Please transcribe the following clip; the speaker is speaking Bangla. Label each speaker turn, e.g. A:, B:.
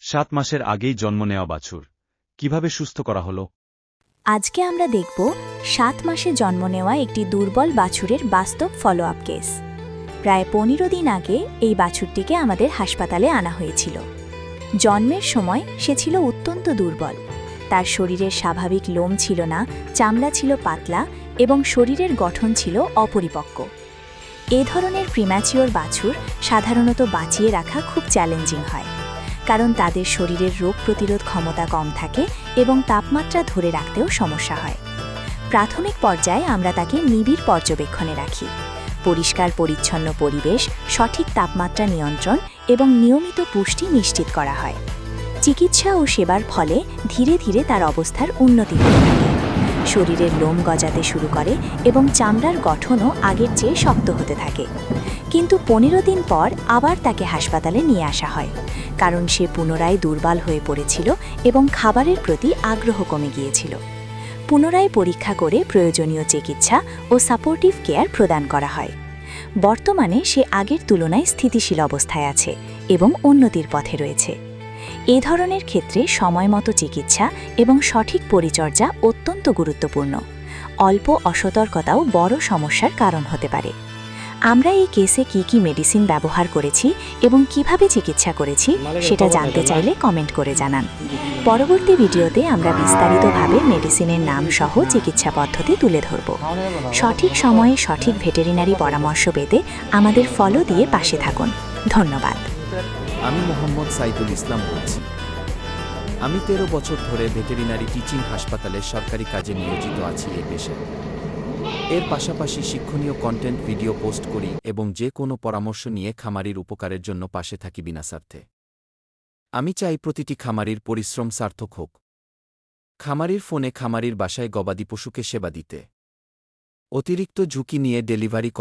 A: 7 মাসের আগেই জন্ম নেওয়া বাছুর কিভাবে সুস্থ করা হলো।
B: আজকে আমরা দেখব 7 মাসে জন্ম নেওয়া একটি দুর্বল বাছুরের বাস্তব ফলো আপ কেস। প্রায় 15 দিন আগে এই বাছুরটিকে আমাদের হাসপাতালে আনা হয়েছিল। জন্মের সময় সে ছিল অত্যন্ত দুর্বল। তার শরীরের স্বাভাবিক লোম ছিল না, চামড়া ছিল পাতলা এবং শরীরের গঠন ছিল অপরিপক্ক। এ ধরনের প্রিম্যাচিওর বাছুর সাধারণত বাঁচিয়ে রাখা খুব চ্যালেঞ্জিং হয়, কারণ তাদের শরীরের রোগ প্রতিরোধ ক্ষমতা কম থাকে এবং তাপমাত্রা ধরে রাখতেও সমস্যা হয়। প্রাথমিক পর্যায়ে আমরা তাকে নিবিড় পর্যবেক্ষণে রাখি। পরিষ্কার পরিচ্ছন্ন পরিবেশ, সঠিক তাপমাত্রা নিয়ন্ত্রণ এবং নিয়মিত পুষ্টি নিশ্চিত করা হয়। চিকিৎসা ও সেবার ফলে ধীরে ধীরে তার অবস্থার উন্নতি হতে থাকে। শরীরের লোম গজাতে শুরু করে এবং চামড়ার গঠনও আগের চেয়ে শক্ত হতে থাকে। কিন্তু 15 দিন পর আবার তাকে হাসপাতালে নিয়ে আসা হয়, কারণ সে পুনরায় দুর্বল হয়ে পড়েছিল এবং খাবারের প্রতি আগ্রহ কমে গিয়েছিল। পুনরায় পরীক্ষা করে প্রয়োজনীয় চিকিৎসা ও সাপোর্টিভ কেয়ার প্রদান করা হয়। বর্তমানে সে আগের তুলনায় স্থিতিশীল অবস্থায় আছে এবং উন্নতির পথে রয়েছে। এ ধরনের ক্ষেত্রে সময়মতো চিকিৎসা এবং সঠিক পরিচর্যা অত্যন্ত গুরুত্বপূর্ণ। অল্প অসতর্কতাও বড় সমস্যার কারণ হতে পারে। আমরা এই কেসে কি মেডিসিন ব্যবহার করেছি এবং কিভাবে চিকিৎসা করেছি সেটা জানতে চাইলে কমেন্ট করে জানান। পরবর্তী ভিডিওতে আমরা বিস্তারিতভাবে মেডিসিনের নাম সহ চিকিৎসা পদ্ধতি তুলে ধরব। সঠিক সময়ে সঠিক ভেটেরিনারি পরামর্শ পেতে আমাদের ফলো দিয়ে পাশে থাকুন। ধন্যবাদ।
C: আমি মোহাম্মদ সাইদুল ইসলাম বলছি। আমি 13 বছর ধরে ভেটেরিনারি টিচিং হাসপাতালে সরকারি কাজে নিয়োজিত আছি এই পেশায়। এর পাশাপাশি শিক্ষণীয় কন্টেন্ট ভিডিও পোস্ট করি এবং যে কোনো পরামর্শ নিয়ে খামারির উপকারের জন্য পাশে থাকি বিনা স্বার্থে। আমি চাই প্রতিটি খামারির পরিশ্রম সার্থক হোক। খামারির ফোনে খামারির বাসায় গবাদি পশুকে সেবা দিতে, অতিরিক্ত ঝুঁকি নিয়ে ডেলিভারি